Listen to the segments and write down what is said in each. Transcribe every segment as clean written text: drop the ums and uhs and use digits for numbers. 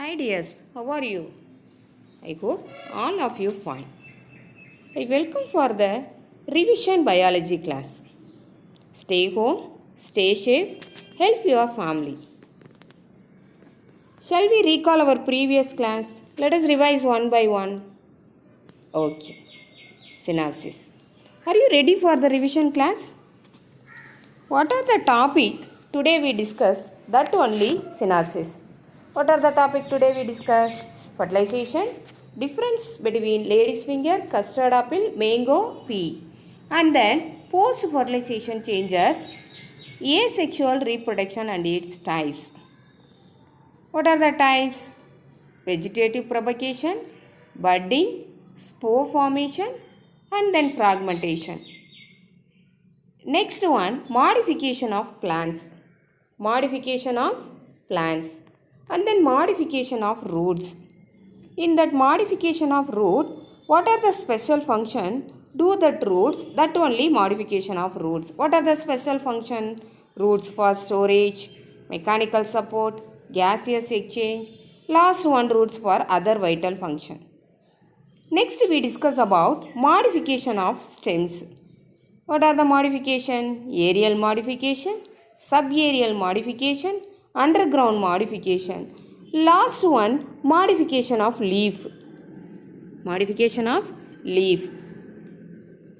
Hi dears, how are you? I hope all of you fine. I welcome for the revision biology class. Stay home, stay safe, help your family. Shall we recall our previous class? Let us revise one by one. Okay. Synopsis. Are you ready for the revision class? What are the topic today we discuss? That only synopsis. What are the topic today we discuss? Fertilization, difference between lady's finger, custard apple, mango, pea. And then post-fertilization changes, asexual reproduction and its types. What are the types? Vegetative propagation, budding, spore formation and then fragmentation. Next one, modification of plants. Modification of plants and then modification of roots. In that modification of root, what are the special function? Do that roots, that only modification of roots. What are the special function? Roots for storage, mechanical support, gaseous exchange. Last one, roots for other vital function. Next we discuss about modification of stems. What are the modification? Aerial modification, subaerial modification, underground modification. Last one, modification of leaf. Modification of leaf.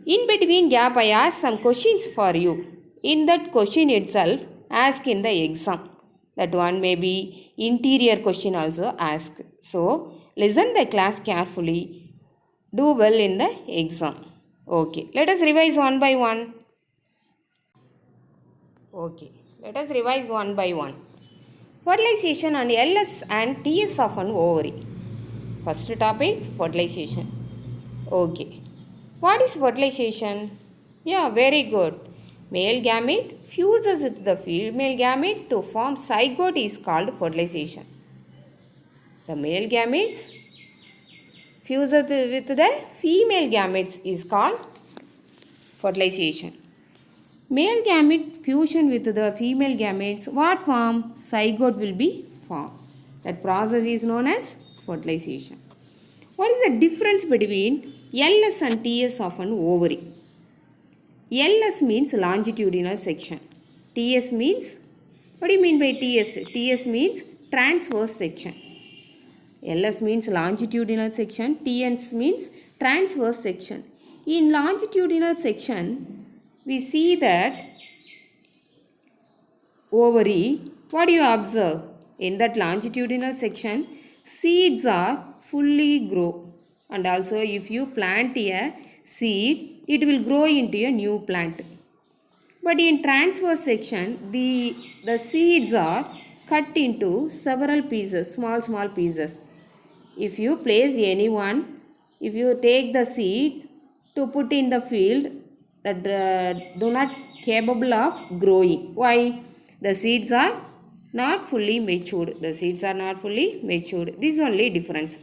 In between gap, I ask some questions for you. In that question itself, ask in the exam. That one may be interior question also ask. So, listen the class carefully. Do well in the exam. Okay, let us revise one by one. Okay, let us revise one by one. Fertilization and LS and TS of an ovary. First topic, fertilization. Okay, what is fertilization? Yeah, very good. Male gamete fuses with the female gamete to form zygote is called fertilization. The male gametes fuses with the female gametes is called fertilization. Male gamete fusion with the female gametes, what form? Zygote will be formed. That process is known as fertilization. What is the difference between LS and TS of an ovary? LS means longitudinal section. TS means, what do you mean by TS? TS means transverse section. LS means longitudinal section, TS means transverse section. In longitudinal section, we see that ovary, what do you observe? In that longitudinal section, seeds are fully grow. And also if you plant a seed, it will grow into a new plant. But in transverse section, the seeds are cut into several pieces, small pieces. If you place anyone, if you take the seed to put in the field, that do not capable of growing. Why? The seeds are not fully matured. The seeds are not fully matured. This is only difference.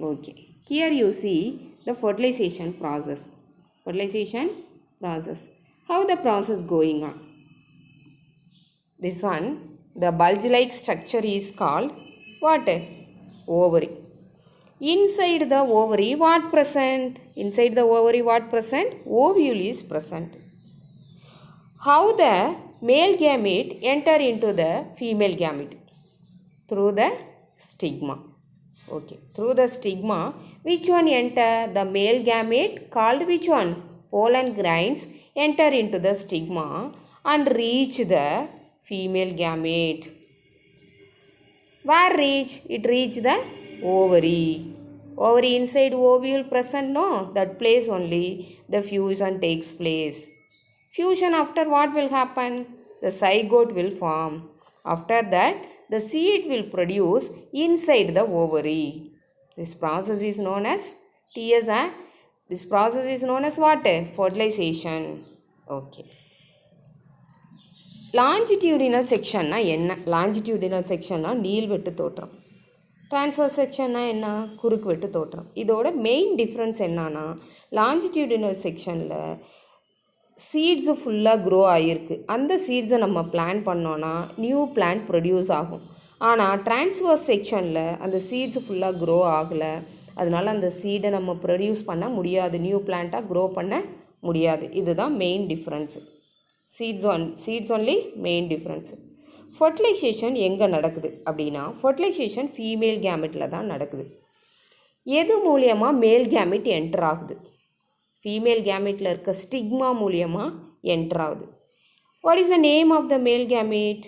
Okay. Here you see the fertilization process. Fertilization process. How the process going on? This one, the bulge-like structure is called what? Ovary. Inside the ovary, what present? Inside the ovary, what present? Ovule is present. How the male gamete enter into the female gamete? Through the stigma. Okay. Through the stigma, which one enter? The male gamete called which one? Pollen grains enter into the stigma and reach the female gamete. Where reach? It reach the ovary. Ovary inside ovule present? No, that place only the fusion takes place. Fusion after what will happen? The zygote will form. After that, the seed will produce inside the ovary. This process is known as TS. This process is known as what? Fertilization. Okay. Longitudinal section na enna? Longitudinal section na நீள்வெட்டு தோற்றம். Transverse section na enna? குறுக்கு வெட்டு தோற்றம். இதோட main difference என்னன்னா, longitudinal செக்ஷனில் seeds ஃபுல்லாக grow ஆகிருக்கு. அந்த சீட்ஸை நம்ம பிளான் பண்ணோன்னா நியூ பிளான்ட் ப்ரொடியூஸ் ஆகும். ஆனால் டிரான்ஸ்வர்ஸ் செக்ஷனில் அந்த சீட்ஸ் ஃபுல்லாக க்ரோ ஆகலை. அதனால் அந்த சீடை நம்ம ப்ரொடியூஸ் பண்ண முடியாது, நியூ பிளான்ட்டாக க்ரோ பண்ண முடியாது. இதுதான் main difference. Seeds only main difference. Fertilisation எங்கே நடக்குது அப்படின்னா, ஃபர்டிலைசேஷன் ஃபீமேல் கேமெட்டில் தான் நடக்குது. எது மூலியமாக மேல் கேமெட் என்டர் ஆகுது? ஃபீமேல் கேமெட்டில் இருக்க ஸ்டிக்மா மூலியமாக என்டர் ஆகுது. What is the name of the male gamete?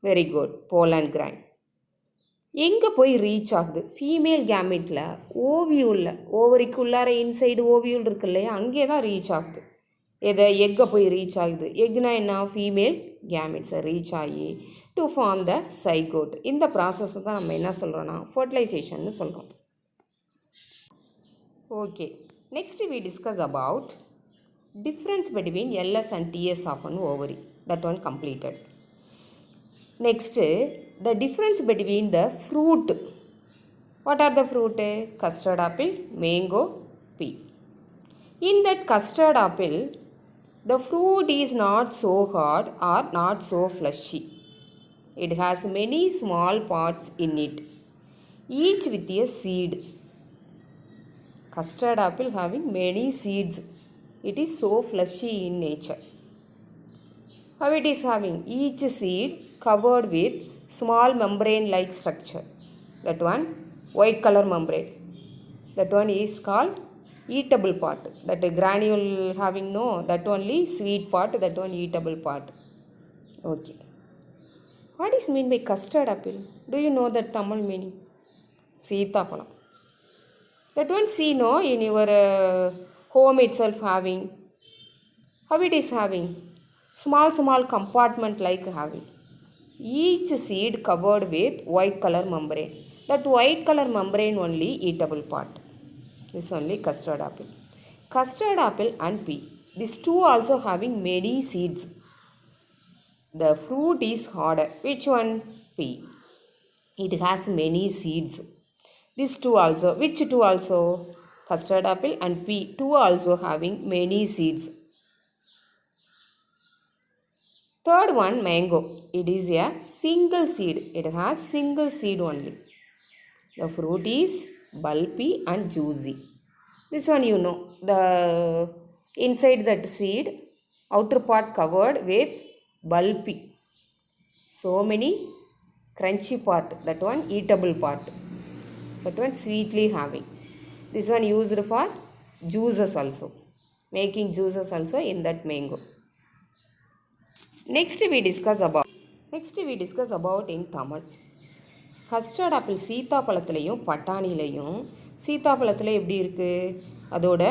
Very good, pollen grain. எங்கே போய் ரீச் ஆகுது? ஃபீமேல் கேமெட்டில் ஓவியூலில், ஓவரிக்குள்ளார இன்சைடு ஓவியூல் இருக்கு இல்லையா, அங்கே தான் ரீச் ஆகுது. எதை? எக்கை போய் ரீச் ஆகுது. எக்னா என்ன? ஃபீமேல் கேமெட்ஸை ரீச் ஆகி டு ஃபார்ம் த சைகோட். இந்த ப்ராசஸை தான் நம்ம என்ன சொல்கிறோன்னா ஃபர்டிலைசேஷன்னு சொல்கிறோம். Okay, next we discuss about difference between LS and TS of an ovary. That one completed. Next, the difference between the fruit. What are the fruit? Custard apple, mango, pea. In that custard apple, the fruit is not so hard or not so fleshy. It has many small parts in it, each with a seed. Custard apple having many seeds. It is so fleshy in nature. How it is having? Each seed covered with small membrane-like structure. That one, white color membrane. That one is called eatable part. That granule having no, that only sweet part, that one eatable part. Okay. What is mean by custard apple? Do you know that Tamil meaning? Seethapalam. That one see no in your home itself having. How it is having? Small compartment like having. Each seed covered with white color membrane. That white color membrane only eatable part. This only custard apple. Custard apple and pea. These two also having many seeds. The fruit is harder. Which one? Pea. It has many seeds. These two also. Which two also? Custard apple and pea. Two also having many seeds. Third one, mango. It is a single seed. It has single seed only. The fruit is bulby and juicy. This one you know. The inside that seed, outer part covered with bulby. So many crunchy part. That one eatable part. That one sweetly having. This one used for juices also. Making juices also in that mango. Next we discuss about in Tamil. Custard apple சீத்தாப்பழத்துலேயும் பட்டாணிலையும், சீத்தாப்பழத்தில் எப்படி இருக்குது? அதோட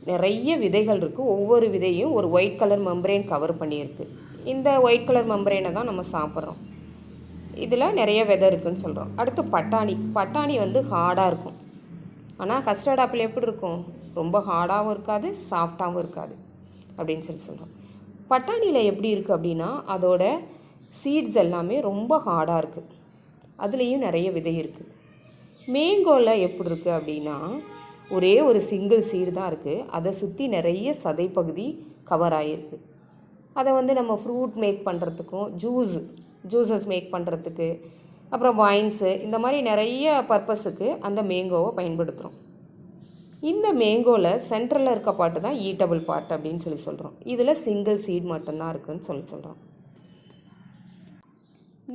நிறைய விதைகள் இருக்குது. ஒவ்வொரு விதையும் ஒரு white colour membrane cover பண்ணியிருக்கு. இந்த ஒயிட் கலர் மெம்பரேனை தான் நம்ம சாப்பிட்றோம். இதில் நிறைய விதை இருக்குதுன்னு சொல்கிறோம். அடுத்து பட்டாணி வந்து ஹார்டாக இருக்கும். ஆனால் கஸ்டர்ட் ஆப்பிள் எப்படி இருக்கும்? ரொம்ப ஹார்டாகவும் இருக்காது, சாஃப்டாகவும் இருக்காது அப்படின்னு சொல்கிறோம். பட்டாணியில் எப்படி இருக்குது அப்படின்னா, அதோட சீட்ஸ் எல்லாமே ரொம்ப ஹார்டாக இருக்குது. அதுலேயும் நிறைய விதை இருக்குது. மேங்கோவில் எப்படி இருக்குது அப்படின்னா, ஒரே ஒரு சிங்கிள் சீடு தான் இருக்குது. அதை சுற்றி நிறைய சதைப்பகுதி கவர் ஆகிருக்கு. அதை வந்து நம்ம ஃப்ரூட் மேக் பண்ணுறதுக்கும், ஜூஸஸ் மேக் பண்ணுறதுக்கு, அப்புறம் வைன்ஸு, இந்த மாதிரி நிறைய பர்பஸுக்கு அந்த மேங்கோவை பயன்படுத்துகிறோம். இந்த மேங்கோவில் சென்ட்ரலில் இருக்க பார்ட்டு தான் ஈட்டபிள் பார்ட் அப்படின்னு சொல்கிறோம். இதில் சிங்கிள் சீட் மட்டும்தான் இருக்குதுன்னு சொல்கிறோம்.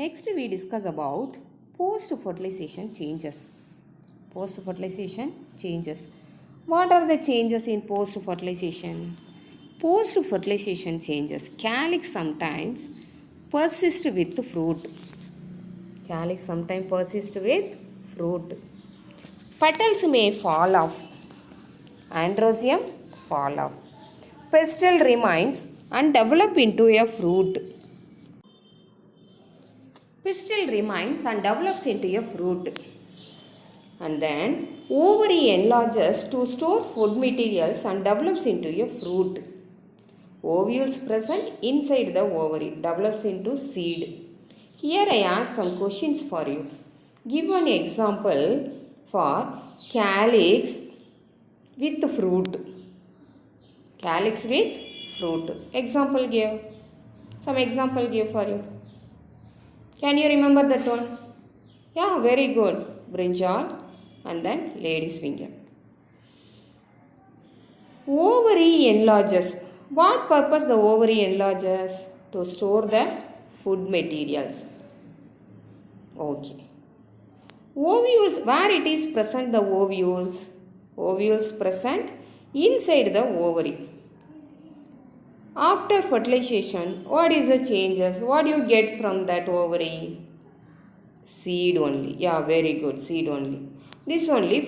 Next we discuss about post fertilization changes. Post fertilization changes. What are the changes in post fertilization? Post fertilization changes. Calyx sometimes persist with fruit. Calyx sometimes persist with fruit. Petals may fall off. Androecium fall off. Pistil remains and develop into a fruit. Pistil remains and develops into a fruit. And then ovary enlarges to store food materials and develops into a fruit. Ovules present inside the ovary develops into seed. Here I ask some questions for you. Give an example for calyx with fruit. Calyx with fruit. Example give. Some example give for you. Can you remember that one? Yeah, very good. Brinjal and then lady's finger. Ovary enlarges. What purpose the ovary enlarges? To store the food materials. Okay. Ovules, where it is present the ovules? Ovules present inside the ovary. After fertilization, what is the changes? What do you get from that ovary? Seed only. Yeah, very good. Seed only. This only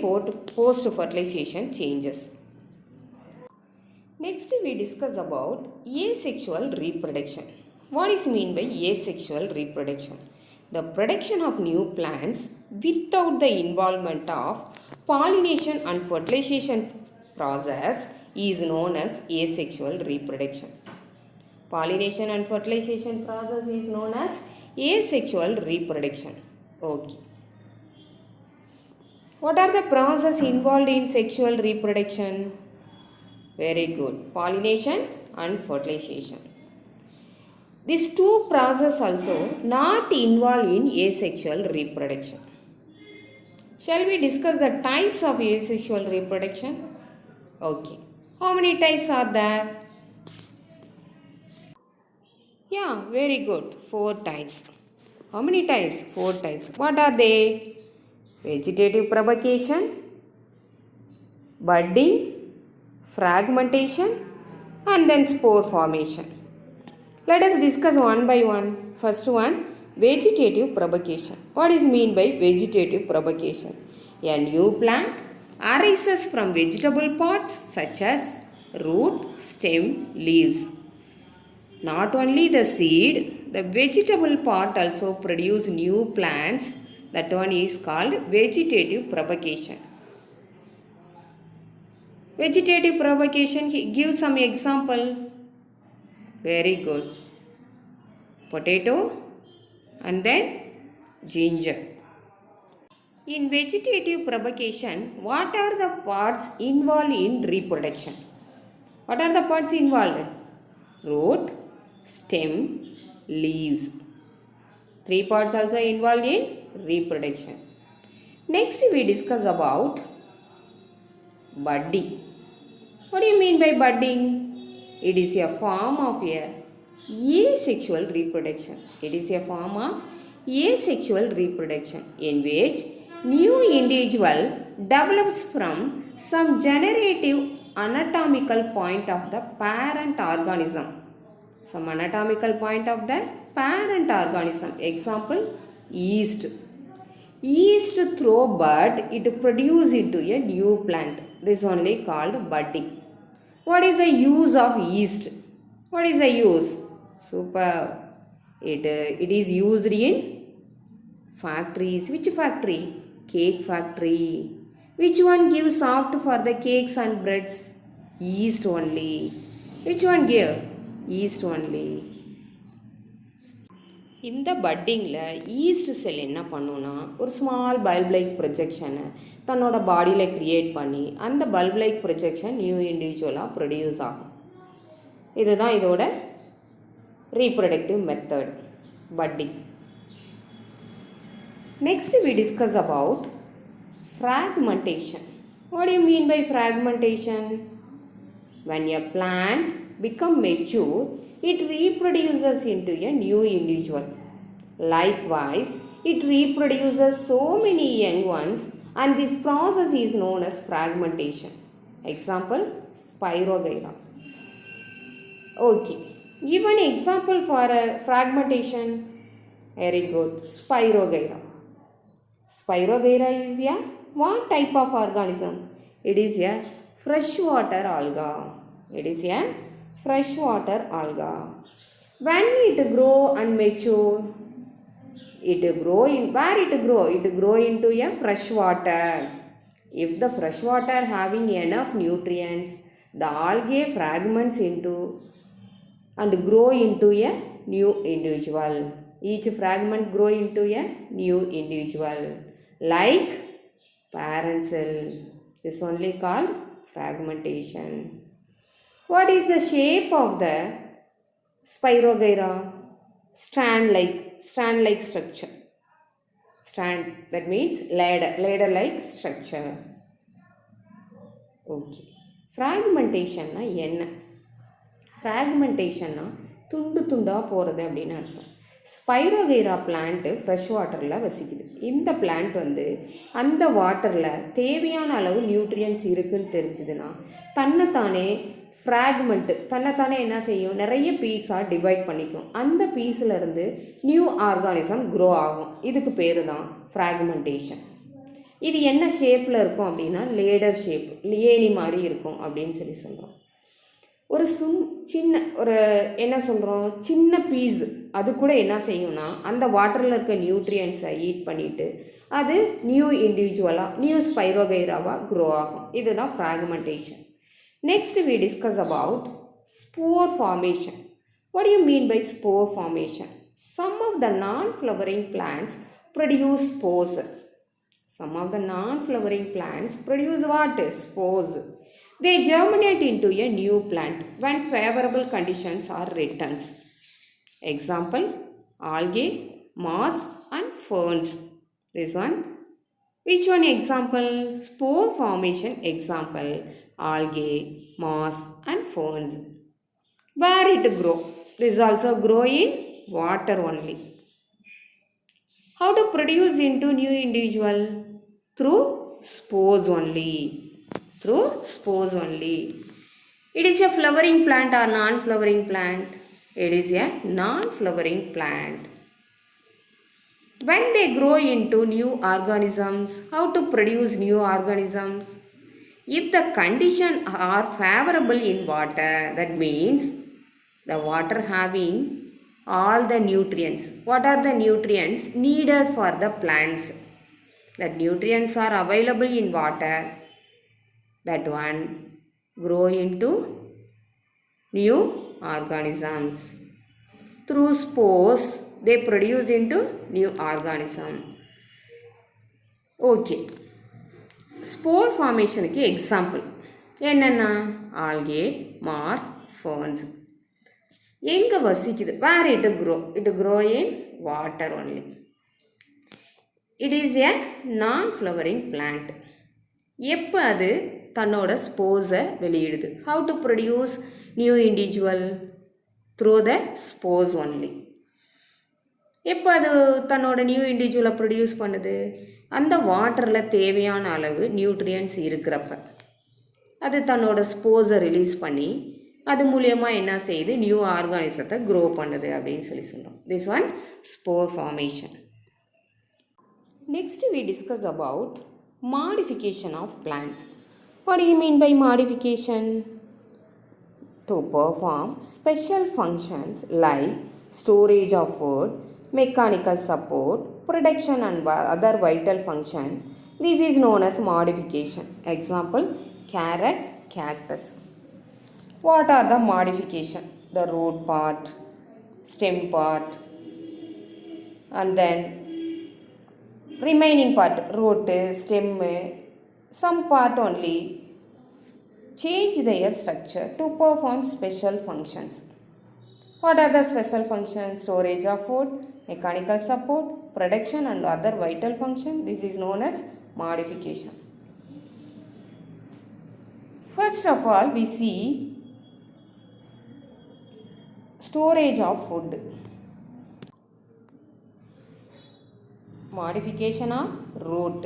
post fertilization changes. Next we discuss about asexual reproduction. What is mean by asexual reproduction? The production of new plants without the involvement of pollination and fertilization process is known as asexual reproduction. Pollination and fertilization process is known as asexual reproduction. Okay. What are the processes involved in sexual reproduction? Very good. Pollination and fertilization. These two processes also not involved in asexual reproduction. Shall we discuss the types of asexual reproduction? Okay. How many types are there? Yeah, very good. 4 types. How many types? 4 types. What are they? Vegetative propagation, budding, fragmentation, and then spore formation. Let us discuss one by one. First one, vegetative propagation. What is mean by vegetative propagation? A new plant arises from vegetable parts such as root, stem, leaves. Not only the seed, the vegetable part also produce new plants. That one is called vegetative propagation. Vegetative propagation, give some example. Very good. Potato and then ginger. In vegetative propagation, what are the parts involved in reproduction? What are the parts involved? Root, stem, leaves. 3 parts also involved in reproduction. Next we discuss about budding. What do you mean by budding? It is a form of asexual reproduction. It is a form of asexual reproduction in which new individual develops from some generative anatomical point of the parent organism. Some anatomical point of the parent organism. Example, yeast. Yeast through bud, it produces into a new plant. This is only called budding. What is the use of yeast? What is the use? Super. It is used in factories. Which factory? Cake factory. Which one gives soft for the cakes and breads? Yeast only. Which one give? Yeast only. இந்த பட்டிங்கில் east செல் என்ன பண்ணுன்னா ஒரு small bulb like ப்ரொஜெக்ஷனை தன்னோட பாடியில் create பண்ணி அந்த bulb like projection new இண்டிவிஜுவலாக produce ஆகும். இதுதான் இதோட reproductive method budding. Next we discuss about fragmentation. What do you mean by fragmentation? When a plant becomes mature, it reproduces into a new individual. Likewise, it reproduces so many young ones and this process is known as fragmentation. Example, Spirogyra. Okay, give an example for fragmentation. Very good, Spirogyra. Spirogyra is a what type of organism? It is a freshwater alga. It is a freshwater alga. When it grow and mature, it grow in where it grow? It grow into a freshwater. If the freshwater having enough nutrients, the algae fragments into and grow into a new individual. Each fragment grow into a new individual. Like parent cell. This is only called fragmentation. What is the shape of the Spirogyra? Strand like. stand-like structure. Stand, that means ladder-like structure. Okay. Fragmentation na என்ன? Fragmentation na துண்டு துண்டா போகிறது அப்படின்னு அர்த்தம். Spirogyra plant fresh வாட்டரில் வசிக்குது. இந்த plant வந்து அந்த வாட்டரில் தேவையான அளவு நியூட்ரியன்ஸ் இருக்குதுன்னு தெரிஞ்சுதுன்னா தன்னைத்தானே தன்னைத்தானே என்ன செய்யும், நிறைய பீஸாக டிவைட் பண்ணிக்கும். அந்த பீஸில் நியூ ஆர்கானிசம் க்ரோ ஆகும். இதுக்கு பேர் தான் ஃப்ராக்மெண்டேஷன். இது என்ன ஷேப்பில் இருக்கும் அப்படின்னா லேடர் ஷேப், ஏணி மாதிரி இருக்கும் அப்படின்னு சொல்கிறோம். ஒரு என்ன சொல்கிறோம், சின்ன பீஸ் அது கூட என்ன செய்யும்னா அந்த வாட்டரில் இருக்க நியூட்ரியன்ஸை ஈட் பண்ணிவிட்டு அது நியூ இண்டிவிஜுவலாக நியூ ஸ்பைரோகைராவாக க்ரோ ஆகும். இதுதான் fragmentation. Next we discuss about spore formation. What do you mean by spore formation? Some of the non-flowering plants produce spores. Some of the non-flowering plants produce what? Spores. They germinate into a new plant when favorable conditions are returns. Example, algae, moss and ferns. This one. Which one example? Spore formation example. Algae, moss and ferns. Where it grow? This also grow in water only. How to produce into new individual? Through spores only. Through spores only. It is a flowering plant or non-flowering plant? It is a non-flowering plant. When they grow into new organisms, how to produce new organisms? If the conditions are favorable in water, that means the water having all the nutrients. What are the nutrients needed for the plants? That nutrients are available in water. That one grow into new organisms. Through spores, they produce into new organism. Okay. Spore formation-க்கு example என்னென்னா algae, moss, ferns. எங்கே வசிக்குது? Where it grow? It grow in water only. It is a non-flowering plant. எப்போ அது தன்னோட ஸ்போர்ஸை வெளியிடுது? How to produce new individual? Through the spores only. எப்போ அது தன்னோட new இண்டிவிஜுவலை produce பண்ணுது? அந்த வாட்டரில் தேவையான அளவு நியூட்ரியன்ஸ் இருக்கிறப்ப அது தன்னோட ஸ்போர்ஸை ரிலீஸ் பண்ணி அது மூலியமாக என்ன செய்யுது, நியூ ஆர்கானிசத்தை க்ரோ பண்ணுது அப்படின்னு சொல்கிறோம். This one spore formation. Next we discuss about modification of plants. What do you mean by modification? To perform special functions like storage of food, mechanical support, production and other vital function. This is known as modification. Example, carrot, cactus. What are the modification? The root part, stem part, and then remaining part, root, stem, some part only change their structure to perform special functions. What are the special functions? Storage of food, mechanical support, production and other vital function. This is known as modification. First of all, we see storage of food. Modification of root.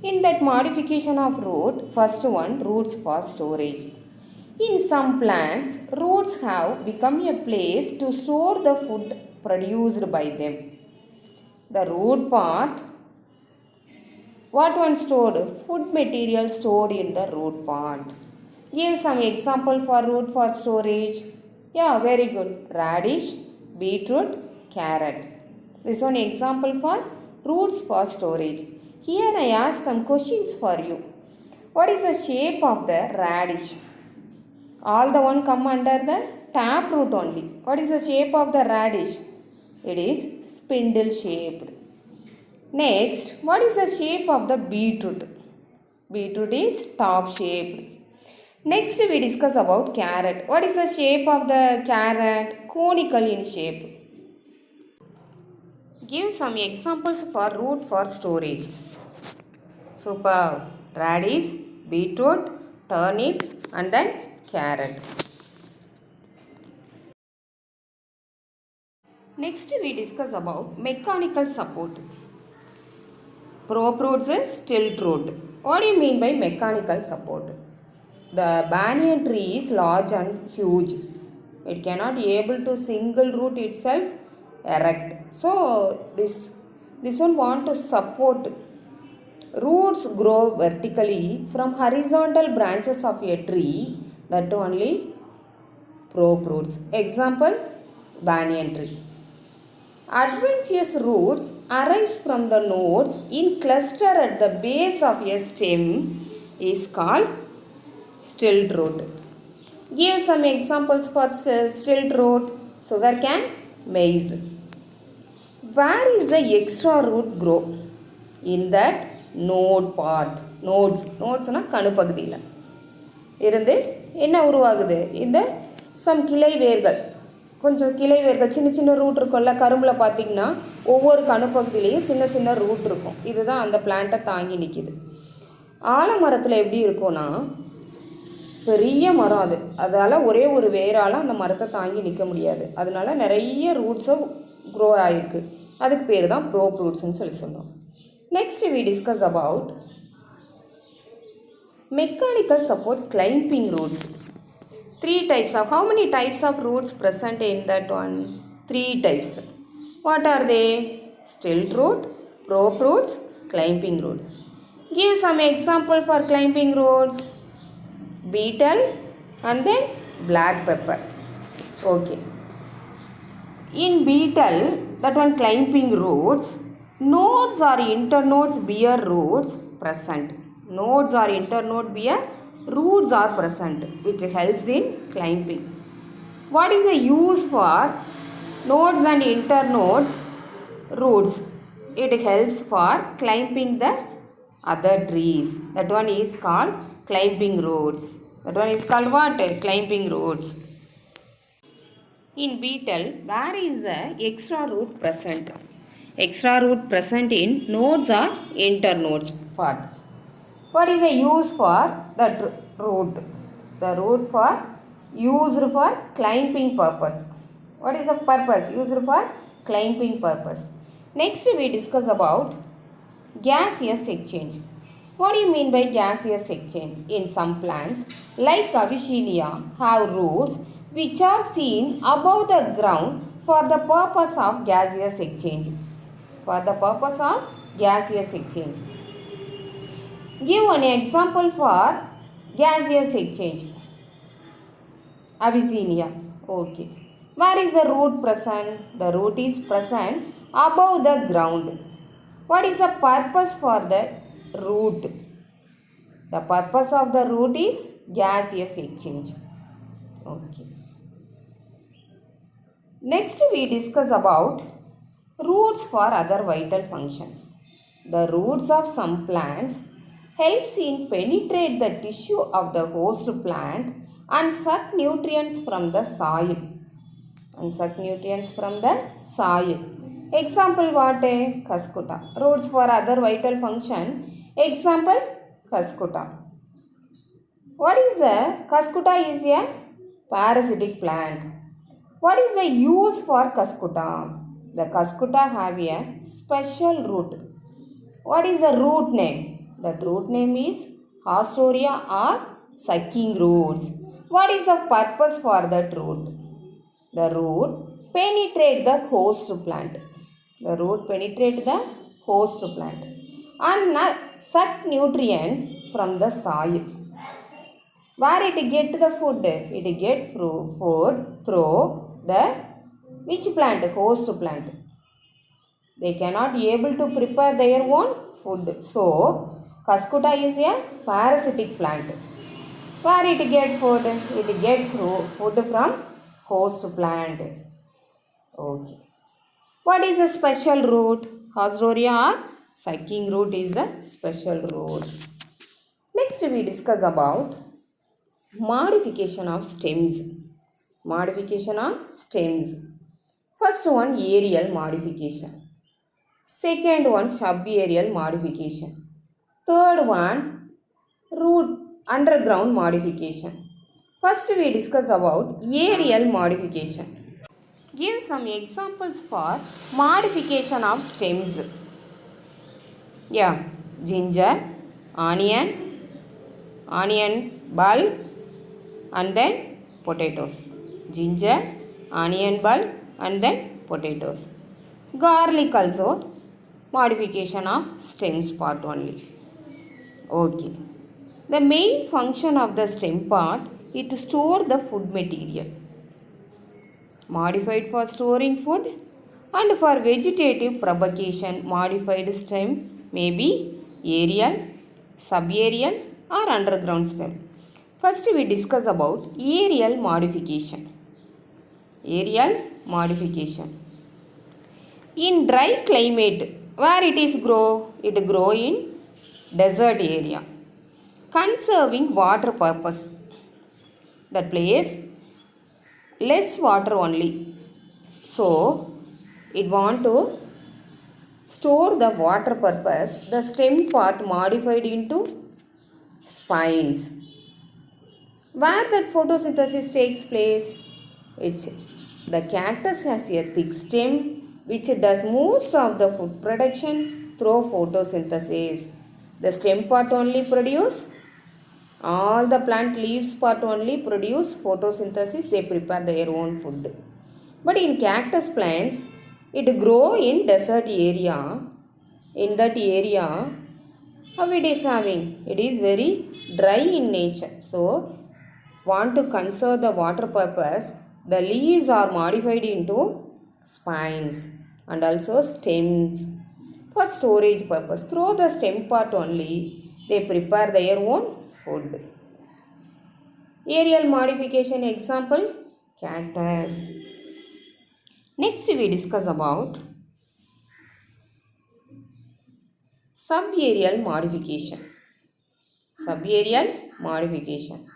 In that modification of root, first one, roots for storage. In some plants, roots have become a place to store the food produced by them. The root part, what one stored? Food material stored in the root part. Give some example for root for storage. Yeah, very good. Radish, beetroot, carrot. This one example for roots for storage. Here I ask some questions for you. What is the shape of the radish? All the one come under the tap root only. What is the shape of the radish? It is spindle shaped. Next, what is the shape of the beetroot? Beetroot is top shaped. Next we discuss about carrot. What is the shape of the carrot? Conical in shape. Give some examples for root for storage. Super. Radish, beetroot, turnip and then carrot. Next we discuss about mechanical support. Prop roots is tilt root. What do you mean by mechanical support? The banyan tree is large and huge. It cannot be able to single root itself erect. So this one want to support. Roots grow vertically from horizontal branches of a tree, that only prop roots. Example, banyan tree. Adventitious roots arise from the nodes in cluster at the base of a stem is called stilt root. Give some examples for stilt root. Sugarcane, maize. Where is the extra root grow? In that node part. நோட்ஸ்னா கணுப்பகுதியில் இருந்து என்ன உருவாகுது? இந்த some கிளை வேர்கள், கொஞ்சம் கிளை வேர்கள், சின்ன சின்ன ரூட் இருக்கும்ல. கரும்பில் பார்த்திங்கன்னா ஒவ்வொரு கணுப்பகுதியிலையும் சின்ன சின்ன ரூட் இருக்கும். இதுதான் அந்த பிளான்ட்டை தாங்கி நிற்கிது. ஆலமரத்தில் எப்படி இருக்கும்னா பெரிய மரம் அது, அதால் ஒரே ஒரு வேரால் அந்த மரத்தை தாங்கி நிற்க முடியாது. அதனால நிறைய ரூட்ஸை க்ரோ ஆகிருக்கு. அதுக்கு பேர் தான் ப்ரோப் ரூட்ஸ்ன்னு சொல்லி சொன்னோம். Next we discuss about mechanical support climbing roots. 3 types of, how many types of roots present in that one? 3 types. What are they? Stilt root, prop roots, climbing roots. Give some example for climbing roots. Beetle and then black pepper. Okay. In beetle, that one climbing roots, nodes or internodes bear roots present. Nodes or internode bear roots are present, which helps in climbing. What is the use for nodes and internodes roots? It helps for climbing the other trees. That one is called climbing roots. That one is called what? Climbing roots. In beetle, where is the extra root present? Extra root present in nodes or internodes part. What is the use for that root? The root for used for climbing purpose. What is the purpose? Used for climbing purpose. Next we discuss about gaseous exchange. What do you mean by gaseous exchange? In some plants like Avicennia have roots which are seen above the ground for the purpose of gaseous exchange. For the purpose of gaseous exchange. Give one example for gaseous exchange. Avicennia. Okay. Where is the root present? The root is present above the ground. What is the purpose for the root? The purpose of the root is gaseous exchange. Okay. Next we discuss about roots for other vital functions. The roots of some plants helps in penetrate the tissue of the host plant and suck nutrients from the soil. Example what? Cuscuta. Roots for other vital function. Example Cuscuta. What is a Cuscuta? Is a parasitic plant. What is the use for Cuscuta? The Cuscuta have a special root. What is the root name? That root name is Haustoria or sucking roots. What is the purpose for that root? The root penetrate the host plant. The root penetrate the host plant and suck nutrients from the soil. Where it get the food? It get food through the which plant? Host plant. They cannot be able to prepare their own food. So, Cuscuta is a parasitic plant. Where it get food? It get food from host plant. Okay. What is a special root? Haustoria or sucking root is a special root. Next we discuss about modification of stems. Modification of stems. First one, aerial modification. Second one, subaerial modification. Third one, root underground modification. First we discuss about aerial modification. Give some examples for modification of stems. Yeah, ginger, onion, onion bulb, and then potatoes. Ginger, onion bulb, and then potatoes. Garlic also modification of stems part only. Okay. The main function of the stem part is to store the food material. Modified for storing food and for vegetative propagation, modified stem may be aerial, subaerial or underground stem. First we discuss about aerial modification. Aerial modification. In dry climate, where it is grow? It grow in desert area. Conserving water purpose. That place less water only. So, it want to store the water purpose. The stem part modified into spines. Where that photosynthesis takes place? The cactus has a thick stem which does most of the food production through photosynthesis. The stem part only produce, all the plant leaves part only produce photosynthesis, they prepare their own food. But in cactus plants, it grow in desert area. In that area, how it is having? It is very dry in nature. So, want to conserve the water purpose, the leaves are modified into spines and also stems for storage purpose. Through the stem part only, they prepare their own food. Aerial modification example, cactus. Next we discuss about subaerial modification. Subaerial modification.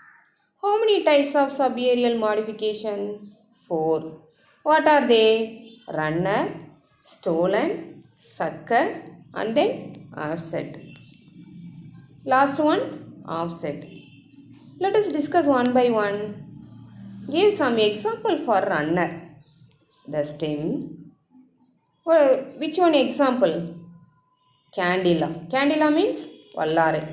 How many types of subaerial modification? 4. What are they? Runner, stolen, sucker, and then offset. Last one, offset. Let us discuss one by one. Give some example for runner. The stem. Which one example? Candila. Candila means vallare.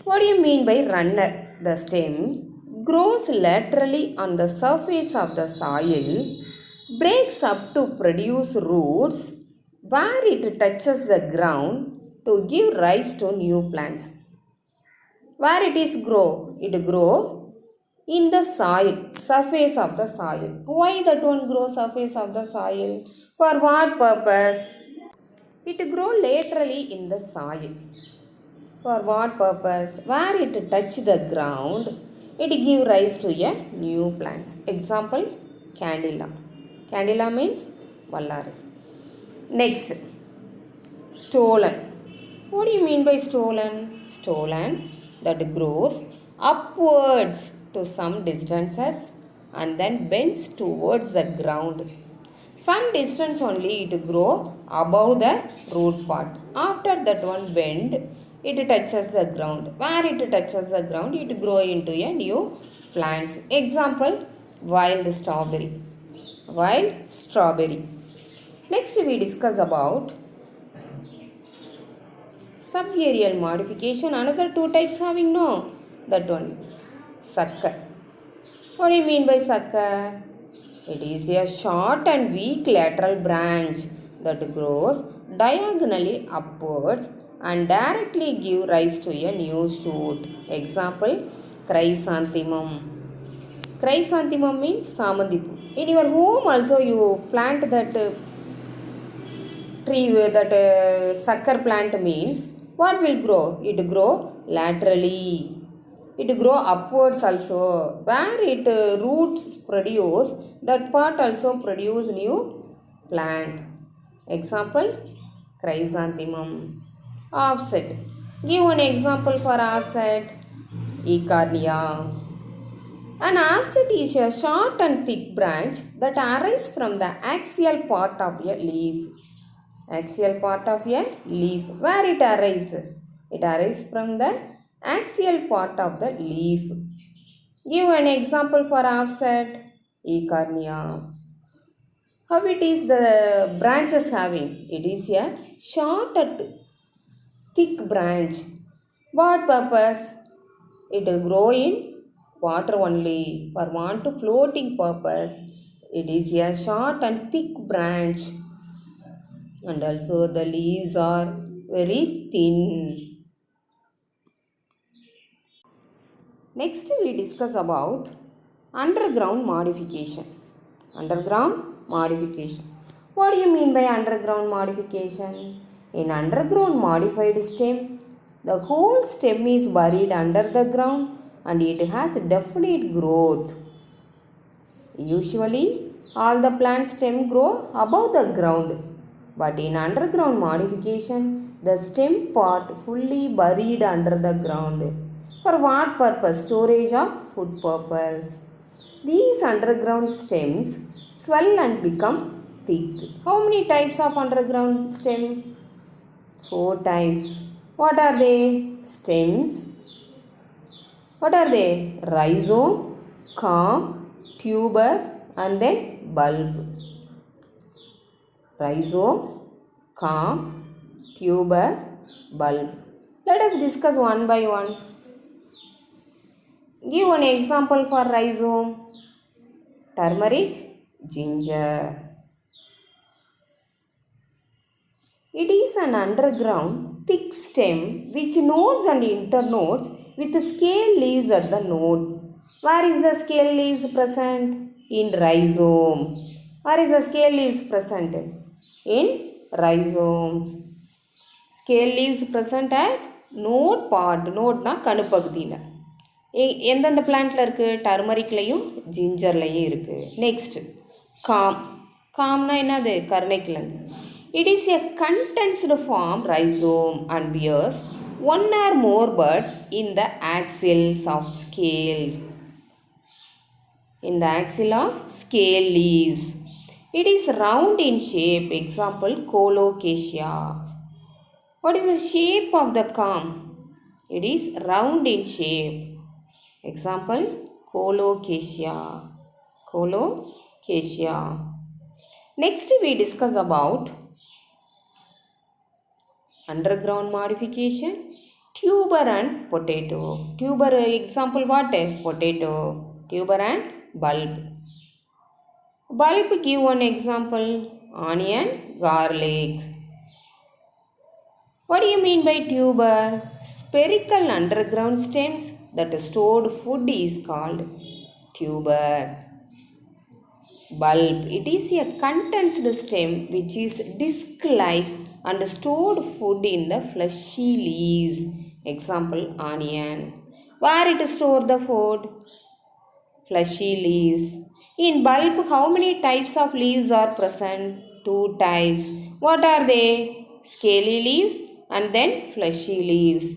What do you mean by runner? The stem grows laterally on the surface of the soil, breaks up to produce roots where it touches the ground to give rise to new plants. Where it is grow? It grow in the soil, surface of the soil. Why that one grow surface of the soil? For what purpose? It grow laterally in the soil. For what purpose? Where it touch the ground, it give rise to a new plants. Example, candila. Candila means vallare. Next, stolen. What do you mean by stolen? Stolen, that grows upwards to some distances and then bends towards the ground. Some distance only it grow above the root part. After that one bend, it touches the ground. Where it touches the ground, it grow into a new plants. Example, wild strawberry. Wild strawberry. Next we discuss about subaerial modification. Another 2 types having, no? That one, sucker. What do you mean by sucker? It is a short and weak lateral branch that grows diagonally upwards and directly give rise to a new shoot. Example, chrysanthemum. Chrysanthemum means samandipu. In your home also you plant that tree, that sucker plant means what will grow? It grow laterally. It grow upwards also. Where it roots produce, that part also produce new plant. Example, chrysanthemum. Offset. Give one example for offset. Ecarnia. An offset is a short and thick branch that arises from the axial part of a leaf. Axial part of a leaf. Where it arises? It arises from the axial part of the leaf. Give an example for offset. Acornia. How it is the branches having? It is a short thick branch. What purpose? It will grow in water only. For want to floating purpose, it is a short and thick branch. And also the leaves are very thin. Next we discuss about underground modification. Underground modification. What do you mean by underground modification? In underground modified stem, the whole stem is buried under the ground and it has definite growth. Usually, all the plant stem grow above the ground. But in underground modification, the stem part fully buried under the ground. For what purpose? Storage of food purpose. These underground stems swell and become thick. How many types of underground stem? 4 types. What are they? Stems. What are they? Rhizome, culm, tuber and then bulb. Rhizome, culm, tuber, bulb. Let us discuss one by one. Give one example for rhizome. Turmeric, ginger. It is an underground thick stem which nodes and internodes with scale leaves at the node. Where is the scale leaves present? In rhizome. Where is the scale leaves present? In rhizomes. Scale leaves present at node part. Node na கணுப்பகுதியில். எந்தெந்த பிளான்ட்டில் இருக்குது? டர்மரிக்லையும் ஜிஞ்சர்லையும் இருக்குது. Next காம்னா என்னது? கருணைக்கிழங்கு. It is a condensed form rhizome and bears one or more buds in the axils of scales. In the axil of scale leaves. It is round in shape. Example, colocasia. What is the shape of the culm? It is round in shape. Example, colocasia. Colocasia. Next we discuss about underground modification, tuber and potato. Tuber example what? Potato. Tuber and bulb. Bulb give one example, onion, garlic. What do you mean by tuber? Spherical underground stems that stored food is called tuber. Bulb. It is a condensed stem which is disc-like and stored food in the fleshy leaves. Example, onion. Where it store the food? Fleshy leaves. In bulb, how many types of leaves are present? 2 types. What are they? Scaly leaves and then fleshy leaves.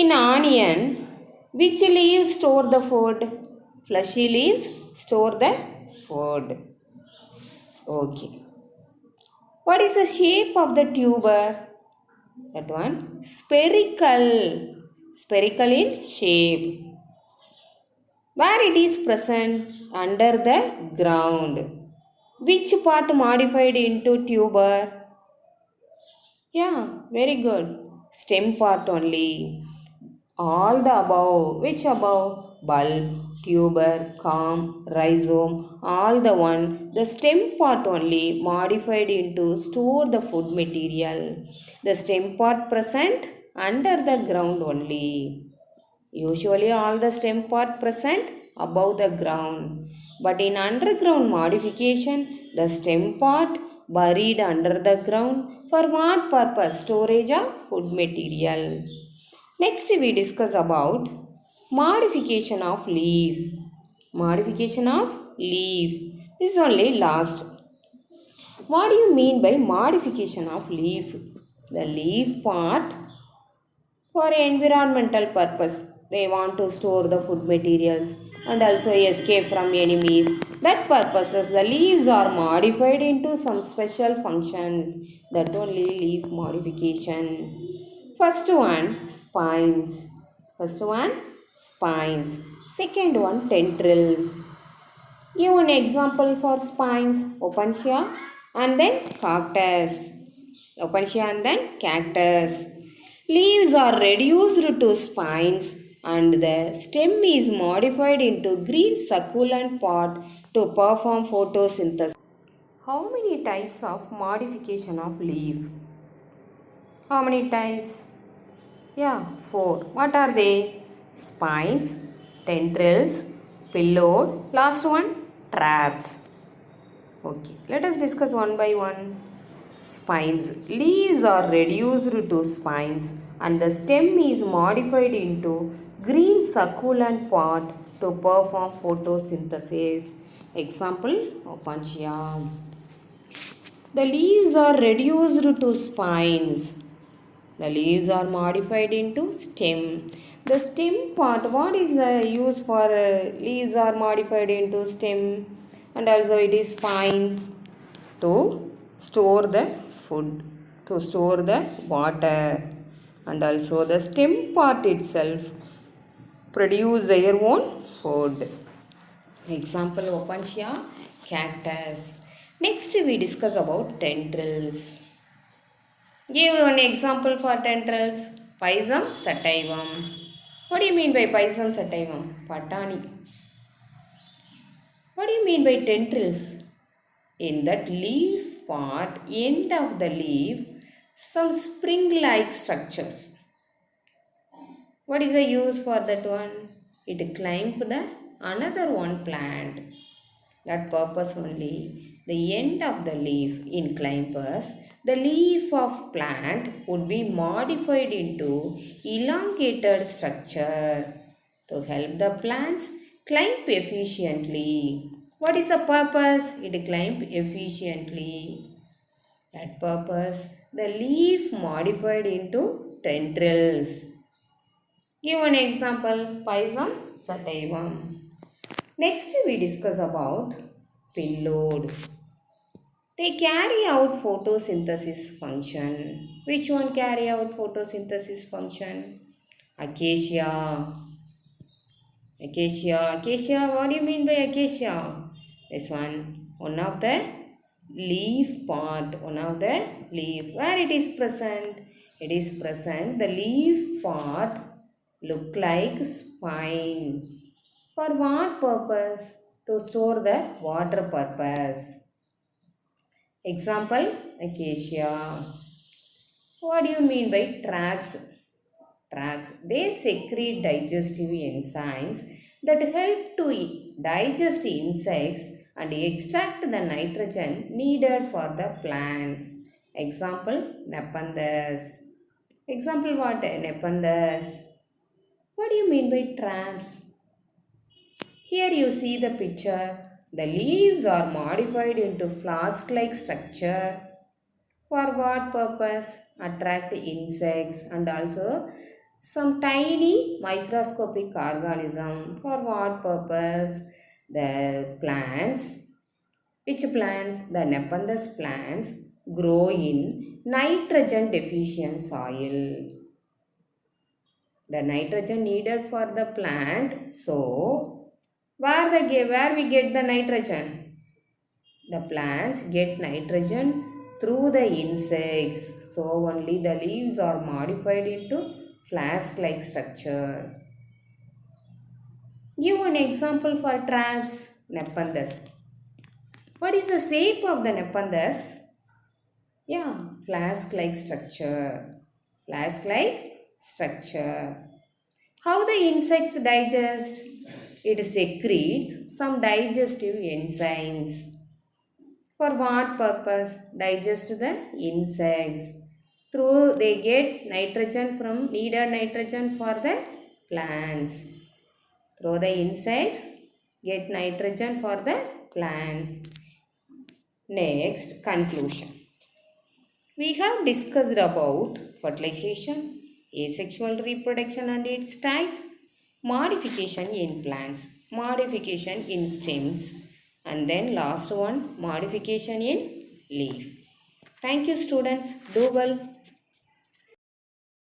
In onion, which leaves store the food? Fleshy leaves store the food. Okay. What is the shape of the tuber? That one, spherical. Spherical in shape. Where it is present? Under the ground. Which part modified into tuber? Yeah, very good. Stem part only. All the above. Which above? Bulb, tuber, culm, rhizome, all the one. The stem part only modified into store the food material. The stem part present under the ground only. Usually all the stem part present above the ground. But in underground modification, the stem part buried under the ground. For what purpose? Storage of food material. Next we discuss about modification of leaf. Modification of leaf. This is only last. What do you mean by modification of leaf? The leaf part for environmental purpose. They want to store the food materials. and also escape from enemies. That purposes the leaves are modified into some special functions, that only leaf modification. First one spines. First one spines. Second one tendrils. Give an example for spines, Opuntia and then cactus. Opuntia and then cactus. Leaves are reduced to spines and the stem is modified into green succulent part to perform photosynthesis. How many types of modification of leaf? How many types? Yeah, four. What are they? Spines, tendrils, pillowed, last one, traps. Okay, let us discuss one by one. Spines. Leaves are reduced to spines and the stem is modified into green succulent part to perform photosynthesis. Example, Opuntia. The leaves are reduced to spines. The leaves are modified into stem. The stem part, what is the use for leaves are modified into stem? And also it is spine to store the food, to store the water. And also the stem part itself produce their own food. Example, Opuntia, cactus. Next we discuss about tendrils. Give one example for tendrils. Pisum sativum. What do you mean by Pisum sativum? Patani. What do you mean by tendrils? In that leaf part, end of the leaf, some spring-like structures. What is the use for that one? It climb the another one plant. That purpose only. The end of the leaf in climbers, the leaf of plant would be modified into elongated structure to help the plants climb efficiently. What is the purpose? It climb efficiently. That purpose, the leaf modified into tendrils. Give an example, Pisum sativum. Next we discuss about pillowed. They carry out photosynthesis function. Which one carry out photosynthesis function? Acacia. Acacia, what do you mean by acacia? This one of the leaf part, one of the leaf. Where it is present? It is present, the leaf part look like spine. For what purpose? To store the water purpose. Example, acacia. What do you mean by tracts? Tracts, they secrete digestive enzymes that help to digest insects and extract the nitrogen needed for the plants. Example, Nepenthes. Example what? Nepenthes. What do you mean by tracts? Here you see the picture. The leaves are modified into flask-like structure. For what purpose? Attract insects and also some tiny microscopic organism. For what purpose? The plants. Which plants? The Nepenthes plants grow in nitrogen deficient soil. The nitrogen needed for the plant. So, where we get the nitrogen? The plants get nitrogen through the insects. So, only the leaves are modified into flask-like structure. Give an example for traps. Nepenthes. What is the shape of the Nepenthes? Yeah, flask-like structure. Flask-like structure. How the insects digest? It secretes some digestive enzymes. For what purpose? Digest the insects. Through they get nitrogen from needed nitrogen for the plants. Through the insects get nitrogen for the plants. Next, conclusion. We have discussed about fertilization, asexual reproduction and its types, modification in plants. modification in stems, and then last one modification in leaf. Thank you students. Do well.